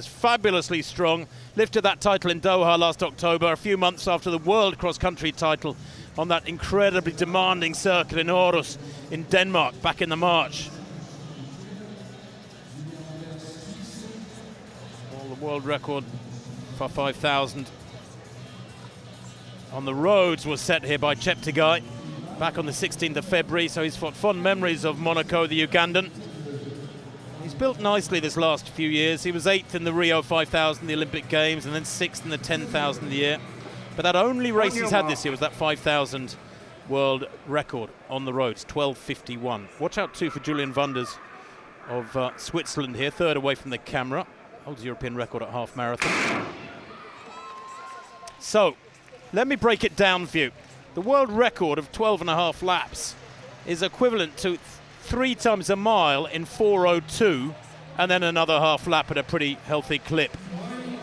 Fabulously strong, lifted that title in Doha last October, a few months after the world cross-country title on that incredibly demanding circuit in Aarhus in Denmark back in the March. Well, the world record for 5,000 on the roads was set here by Cheptegei back on the 16th of February, so he's got fond memories of Monaco, the Ugandan. He's built nicely this last few years. He was 8th in the Rio 5,000, the Olympic Games, and then 6th in the 10,000 a year. But that only race he's had this year was that 5,000 world record on the roads, 12:51. Watch out too for Julian Wunders of Switzerland here, third away from the camera. Holds European record at half marathon. So, let me break it down for you. The world record of 12.5 laps is equivalent to 3 times a mile in 4:02, and then another half lap at a pretty healthy clip.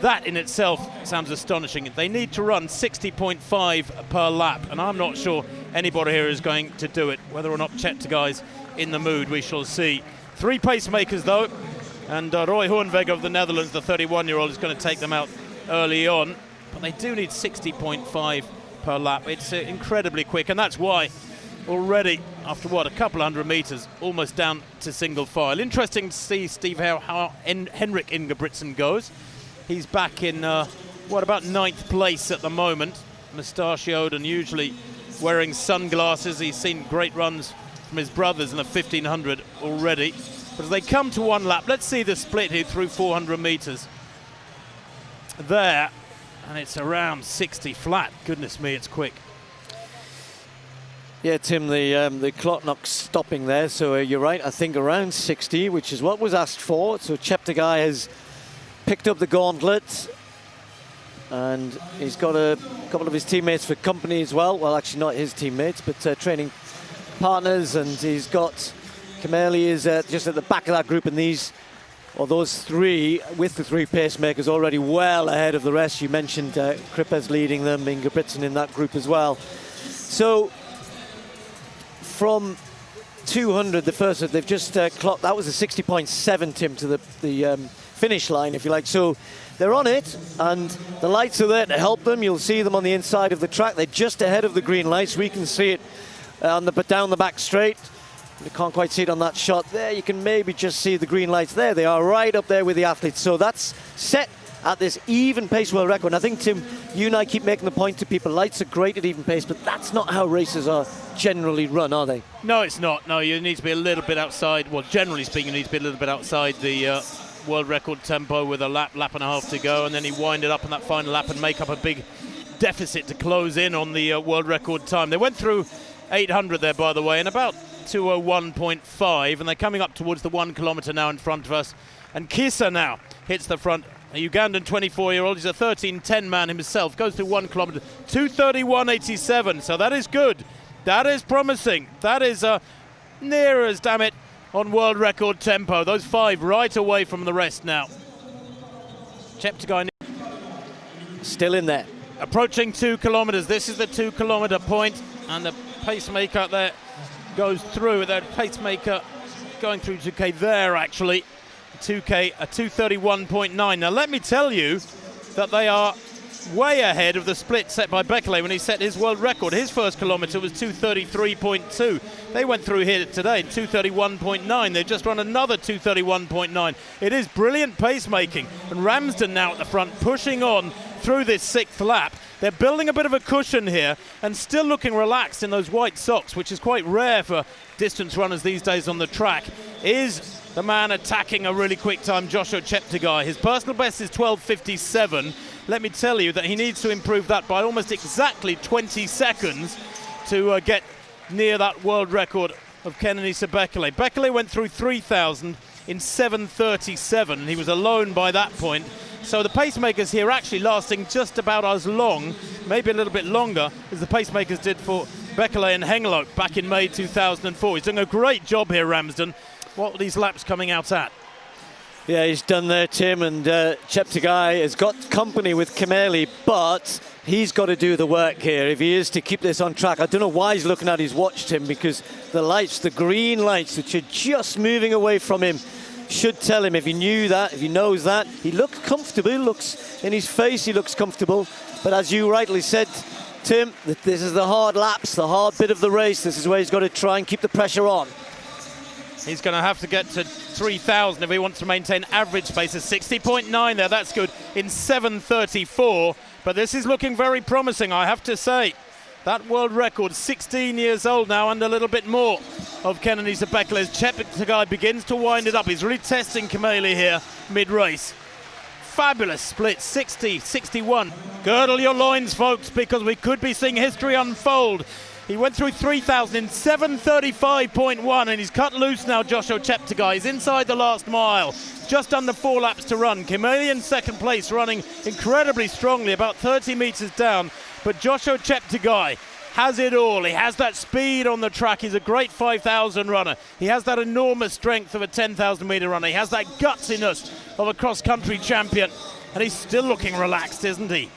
That in itself sounds astonishing. They need to run 60.5 per lap, and I'm not sure anybody here is going to do it. Whether or not Cheptegei's in the mood, we shall see. 3 pacemakers though, and Roy Hoornweg of the Netherlands, the 31-year-old, is going to take them out early on. But they do need 60.5 per lap. It's incredibly quick, and that's why already, after what, a couple hundred meters, almost down to single file. Interesting to see, Steve, how Henrik Ingebrigtsen goes. He's back in, about 9th place at the moment. Mustachioed and usually wearing sunglasses. He's seen great runs from his brothers in the 1500 already. But as they come to one lap, let's see the split here through 400 meters. There, and it's around 60 flat. Goodness me, it's quick. Yeah, Tim, the clock not stopping there, so you're right, I think around 60, which is what was asked for. So Cheptegei has picked up the gauntlet, and he's got a couple of his teammates for company as well. Well, actually not his teammates, but training partners, and he's got Kameli is just at the back of that group, and those 3, with the 3 pacemakers already well ahead of the rest. You mentioned Krippes leading them, Ingebrigtsen in that group as well. So from 200, the first that they've just clocked, that was a 60.7, Tim, to the finish line, if you like. So they're on it, and the lights are there to help them. You'll see them on the inside of the track. They're just ahead of the green lights. We can see it down the back straight. You can't quite see it on that shot there. You can maybe just see the green lights there. They are right up there with the athletes. So that's set at this even pace world record. And I think, Tim, you and I keep making the point to people, lights are great at even pace, but that's not how races are generally run, are they? No, it's not. No, you need to be a little bit outside. Well, generally speaking, you need to be a little bit outside the world record tempo with a lap and a half to go, and then you wind it up on that final lap and make up a big deficit to close in on the world record time. They went through 800 there, by the way, in about 2:01.5, and they're coming up towards the 1 kilometre now in front of us. And Kisa now hits the front. A Ugandan 24-year-old, he's a 13:10 man himself, goes through 1 kilometre, 2:31.87, so that is good. That is promising. That is near as, damn it, on world record tempo. Those 5 right away from the rest now. Cheptegei still in there. Approaching 2 kilometres. This is the 2 kilometre point, and the pacemaker there goes through. That pacemaker going through 2K there, actually. 2K, a 2:31.9. Now, let me tell you that they are way ahead of the split set by Bekele when he set his world record. His first kilometre was 2:33.2. They went through here today in 2:31.9. They've just run another 2:31.9. It is brilliant pacemaking. And Ramsden now at the front, pushing on through this 6th lap. They're building a bit of a cushion here and still looking relaxed in those white socks, which is quite rare for distance runners these days on the track. Is the man attacking a really quick time, Joshua Cheptegei. His personal best is 12:57. Let me tell you that he needs to improve that by almost exactly 20 seconds to get near that world record of Kenenisa Bekele. Bekele went through 3,000 in 7:37. He was alone by that point. So the pacemakers here actually lasting just about as long, maybe a little bit longer, as the pacemakers did for Bekele and Hengelo back in May 2004. He's doing a great job here, Ramsden. What are these laps coming out at? Yeah, he's done there, Tim, and Cheptegei has got company with Kameli, but he's got to do the work here if he is to keep this on track. I don't know why he's looking at his watch, Tim, because the lights, the green lights, which are just moving away from him, should tell him if he knew that, if he knows that. He looks comfortable, he looks in his face, he looks comfortable. But as you rightly said, Tim, that this is the hard laps, the hard bit of the race. This is where he's got to try and keep the pressure on. He's going to have to get to 3,000 if he wants to maintain average pace of 60.9 there. That's good in 7:34. But this is looking very promising, I have to say. That world record, 16 years old now, and a little bit more of Kenenisa Bekele. Cheptegei begins to wind it up. He's really testing Kimeli here mid-race. Fabulous split, 60-61. Girdle your loins, folks, because we could be seeing history unfold. He went through 3,000 in 7:35.1, and he's cut loose now, Joshua Cheptegei. He's inside the last mile, just under 4 laps to run. Kimeli in second place, running incredibly strongly, about 30 metres down. But Joshua Cheptegei has it all. He has that speed on the track. He's a great 5,000 runner. He has that enormous strength of a 10,000 metre runner. He has that gutsiness of a cross-country champion. And he's still looking relaxed, isn't he?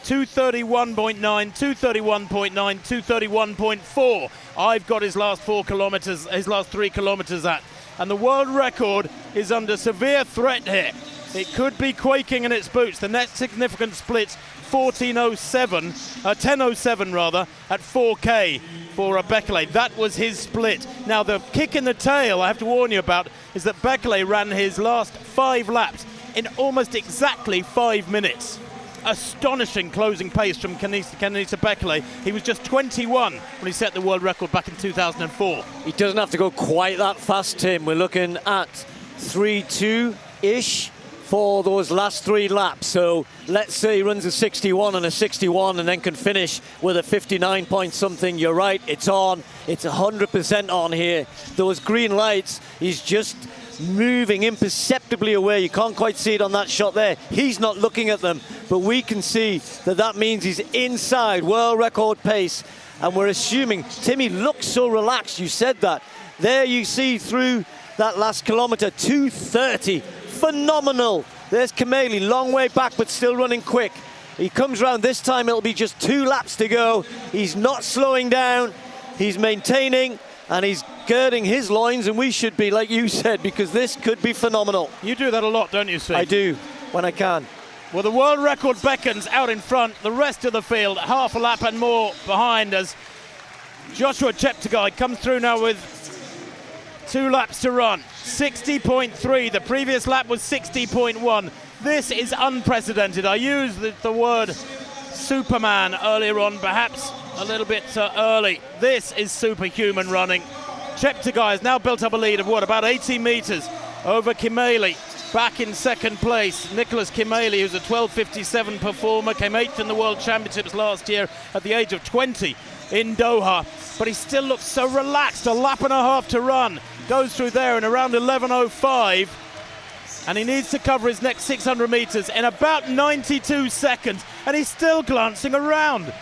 2:31.9, 2:31.9, 2:31.4. I've got his last 4 kilometres, his last 3 kilometres at. And the world record is under severe threat here. It could be quaking in its boots. The next significant split's 10:07 rather, at 4K for Bekele. That was his split. Now the kick in the tail I have to warn you about is that Bekele ran his last 5 laps in almost exactly 5 minutes. Astonishing closing pace from Kenenisa Bekele. He was just 21 when he set the world record back in 2004. He doesn't have to go quite that fast, Tim. We're looking at 3:2-ish for those last 3 laps. So let's say he runs a 61 and a 61 and then can finish with a 59 point something. You're right, it's on. It's 100% on here. Those green lights, he's just moving imperceptibly away. You can't quite see it on that shot there. He's not looking at them, but we can see that that means he's inside world record pace. And we're assuming, Timmy looks so relaxed, you said that. There you see through that last kilometre, 2:30. Phenomenal. There's Kimeli, long way back, but still running quick. He comes round this time, it'll be just 2 laps to go. He's not slowing down, he's maintaining, and he's girding his loins, and we should be, like you said, because this could be phenomenal. You do that a lot, don't you, Steve? I do, when I can. Well, the world record beckons out in front. The rest of the field, half a lap and more behind, as Joshua Cheptegei comes through now with 2 laps to run. 60.3. The previous lap was 60.1. This is unprecedented. I used the word Superman earlier on, perhaps a little bit early. This is superhuman running. Cheptegei has now built up a lead of what, about 80 metres over Kimeli. Back in second place, Nicholas Kimeli, who's a 12:57 performer, came 8th in the World Championships last year at the age of 20 in Doha. But he still looks so relaxed. A lap and a half to run. Goes through there in around 11:05. And he needs to cover his next 600 metres in about 92 seconds. And he's still glancing around.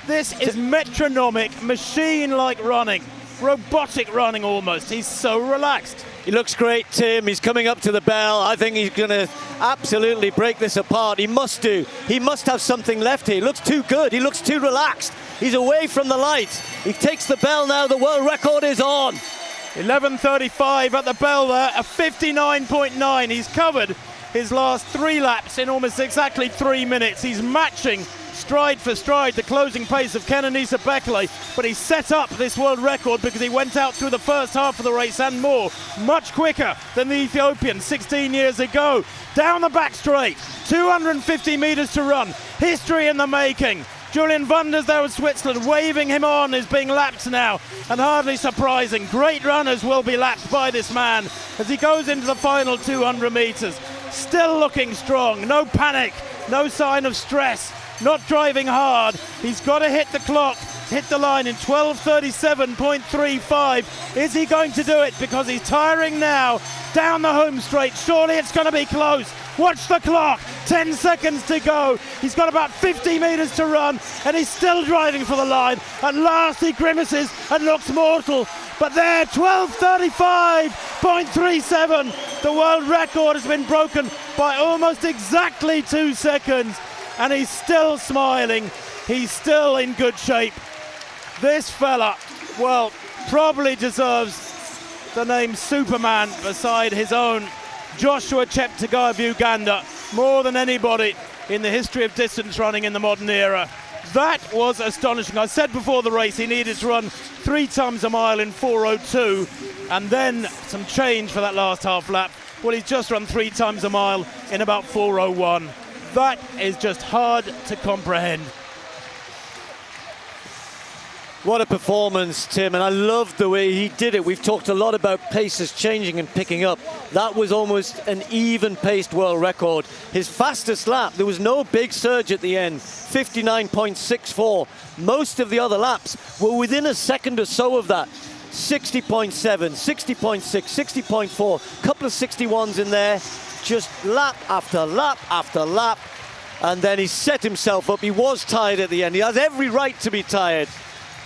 This is metronomic, machine-like running. Robotic running almost. He's so relaxed. He looks great, Tim. He's coming up to the bell. I think he's going to absolutely break this apart. He must do. He must have something left here. He looks too good. He looks too relaxed. He's away from the lights. He takes the bell now. The world record is on. 11:35 at the bell there, a 59.9. He's covered his last 3 laps in almost exactly 3 minutes. He's matching stride for stride the closing pace of Kenenisa Bekele, but he set up this world record because he went out through the first half of the race and more, much quicker than the Ethiopian 16 years ago. Down the back straight, 250 metres to run, history in the making. Julian Wunders there with Switzerland, waving him on, is being lapped now, and hardly surprising. Great runners will be lapped by this man as he goes into the final 200 metres. Still looking strong, no panic, no sign of stress, not driving hard. He's got to hit the clock, hit the line in 12:37.35. Is he going to do it? Because he's tiring now. Down the home straight, surely it's going to be close. Watch the clock, 10 seconds to go. He's got about 50 metres to run, and he's still driving for the line. At last he grimaces and looks mortal. But there, 12:35.37. The world record has been broken by almost exactly 2 seconds. And he's still smiling. He's still in good shape. This fella, well, probably deserves the name Superman beside his own Joshua Cheptegei of Uganda, more than anybody in the history of distance running in the modern era. That was astonishing. I said before the race he needed to run 3 times a mile in 4:02 and then some change for that last half lap. Well, he's just run 3 times a mile in about 4:01. That is just hard to comprehend. What a performance, Tim, and I love the way he did it. We've talked a lot about paces changing and picking up. That was almost an even-paced world record. His fastest lap, there was no big surge at the end, 59.64. Most of the other laps were within a second or so of that. 60.7, 60.6, 60.4, couple of 61s in there, just lap after lap after lap, and then he set himself up. He was tired at the end. He has every right to be tired.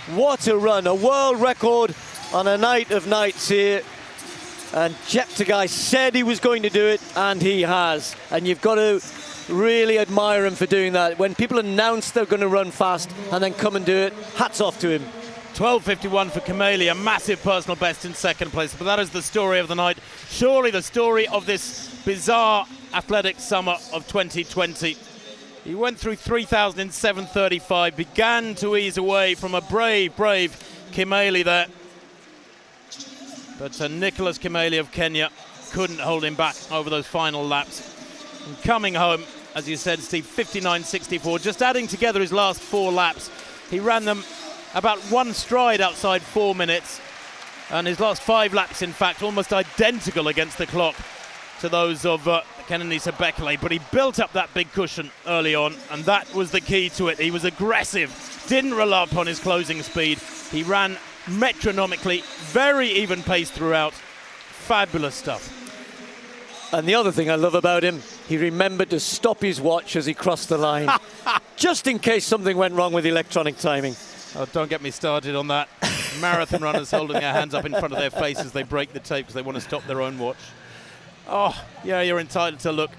What a run, a world record on a night of nights here. And Cheptegei said he was going to do it, and he has. And you've got to really admire him for doing that. When people announce they're going to run fast and then come and do it, hats off to him. 12:51 for Kimeli, a massive personal best in second place. But that is the story of the night. Surely the story of this bizarre athletic summer of 2020. He went through 3,000 in 7:35, began to ease away from a brave Kimeli there. But Nicholas Kimeli of Kenya couldn't hold him back over those final laps. And coming home, as you said, Steve, 59.64, just adding together his last 4 laps. He ran them about 1 stride outside 4 minutes. And his last 5 laps, in fact, almost identical against the clock to those of Cheptegei Cheptegei, but he built up that big cushion early on, and that was the key to it. He was aggressive, didn't rely upon his closing speed. He ran metronomically, very even pace throughout. Fabulous stuff. And the other thing I love about him, he remembered to stop his watch as he crossed the line, just in case something went wrong with electronic timing. Oh, don't get me started on that. Marathon runners holding their hands up in front of their faces, they break the tape because they want to stop their own watch. Oh, yeah, you're entitled to look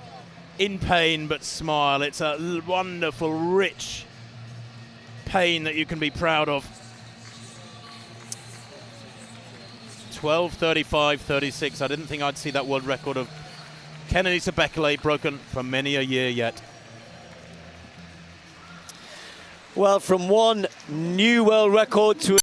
in pain but smile. It's a wonderful, rich pain that you can be proud of. 12:35.36. I didn't think I'd see that world record of Cheptegei Cheptegei broken for many a year yet. Well, from one new world record to